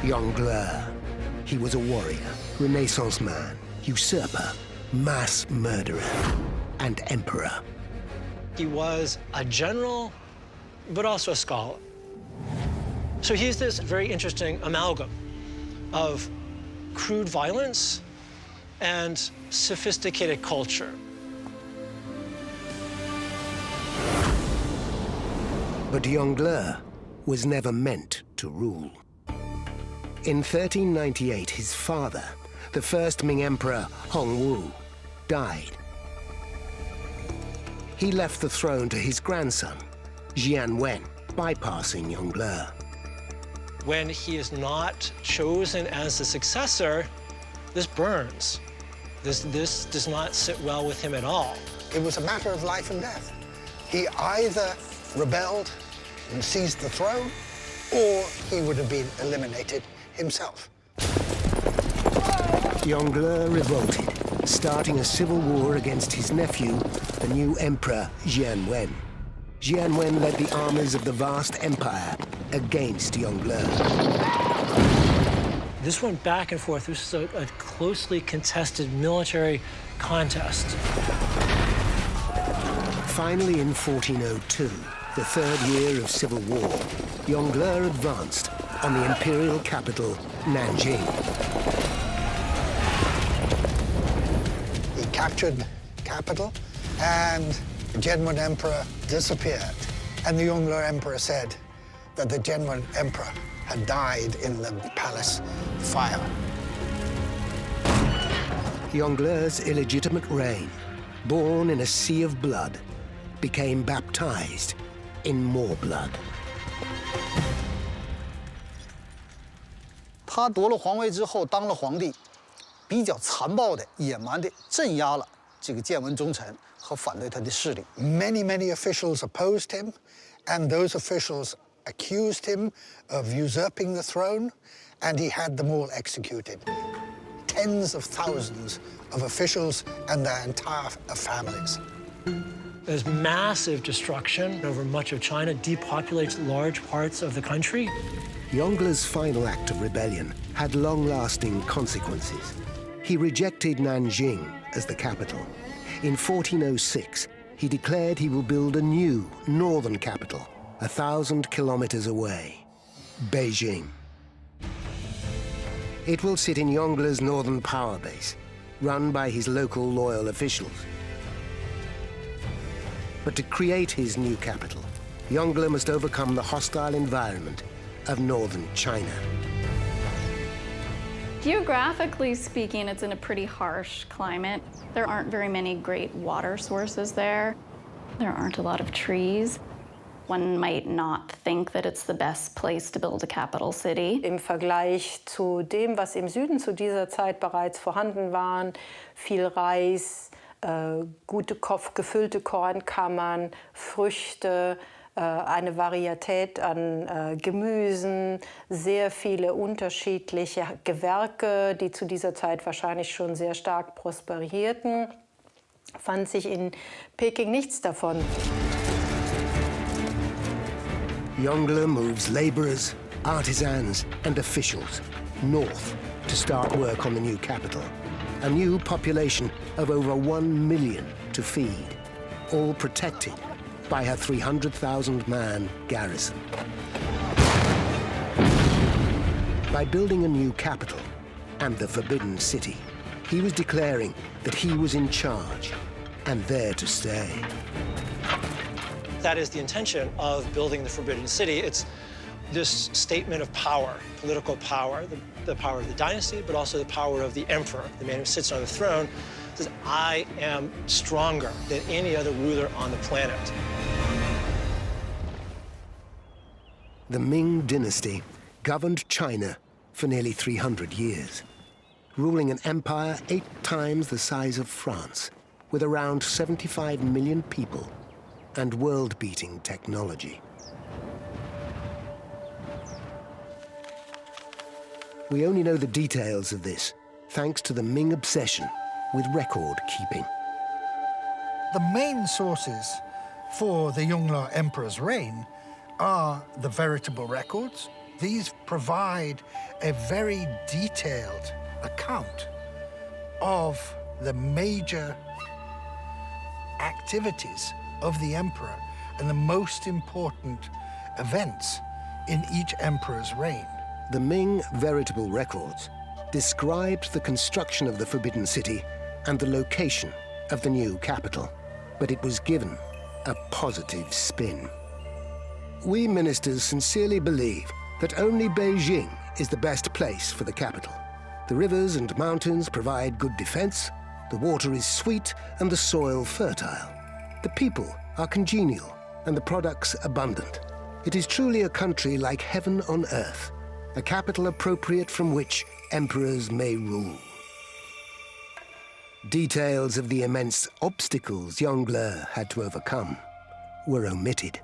Yongle. He was a warrior, Renaissance man, usurper, mass murderer, and emperor. He was a general, but also a scholar. So he's this very interesting amalgam of crude violence and sophisticated culture. But Yongle was never meant to rule. In 1398, his father, the first Ming Emperor Hongwu, died. He left the throne to his grandson, Jianwen, bypassing Yongle. When he is not chosen as the successor, this burns. This does not sit well with him at all. It was a matter of life and death. He either rebelled and seized the throne, or he would have been eliminated himself. Yongle revolted, starting a civil war against his nephew, the new emperor Jianwen. Jianwen led the armies of the vast empire against Yongle. This went back and forth. This was a closely contested military contest. Finally, in 1402, the third year of civil war, Yongle advanced on the imperial capital, Nanjing. He captured the capital, and the Jianwen emperor disappeared. And the Yongle emperor said that the Jianwen emperor had died in the palace fire. Yongle's illegitimate reign, born in a sea of blood, became baptized in more blood. 他夺了皇位之后，当了皇帝，比较残暴的、野蛮的镇压了这个建文忠臣和反对他的势力。Many officials opposed him, and those officials accused him of usurping the throne, and he had them all executed. Tens of thousands of officials and their entire families. There's massive destruction over much of China, depopulates large parts of the country. Yongle's final act of rebellion had long-lasting consequences. He rejected Nanjing as the capital. In 1406, he declared he will build a new northern capital, 1,000 kilometers away, Beijing. It will sit in Yongle's northern power base, run by his local loyal officials. But to create his new capital, Yongle must overcome the hostile environment of northern China. Geographically speaking, it's in a pretty harsh climate. There aren't very many great water sources there. There aren't a lot of trees. One might not think that it's the best place to build a capital city. Im Vergleich zu dem, was im Süden zu dieser Zeit bereits vorhanden war, viel Reis, gute gefüllte Kornkammern, Früchte, eine Varietät an Gemüsen, sehr viele unterschiedliche Gewerke, die zu dieser Zeit wahrscheinlich schon sehr stark prosperierten, fand sich in Peking nichts davon. Yongle moves laborers, artisans, and officials north to start work on the new capital. A new population of over 1 million to feed, all protected by her 300,000-man garrison. By building a new capital and the Forbidden City, he was declaring that he was in charge and there to stay. That is the intention of building the Forbidden City. It's this statement of power, political power, the power of the dynasty, but also the power of the emperor, the man who sits on the throne, says, I am stronger than any other ruler on the planet. The Ming dynasty governed China for nearly 300 years, ruling an empire 8 times the size of France, with around 75 million people and world-beating technology. We only know the details of this thanks to the Ming obsession with record-keeping. The main sources for the Yongle Emperor's reign are the veritable records, These provide a very detailed account of the major activities of the emperor and the most important events in each emperor's reign. The Ming Veritable Records described the construction of the Forbidden City and the location of the new capital, but it was given a positive spin. We ministers sincerely believe that only Beijing is the best place for the capital. The rivers and mountains provide good defense, the water is sweet and the soil fertile. The people are congenial and the products abundant. It is truly a country like heaven on earth, a capital appropriate from which emperors may rule. Details of the immense obstacles Yongle had to overcome were omitted.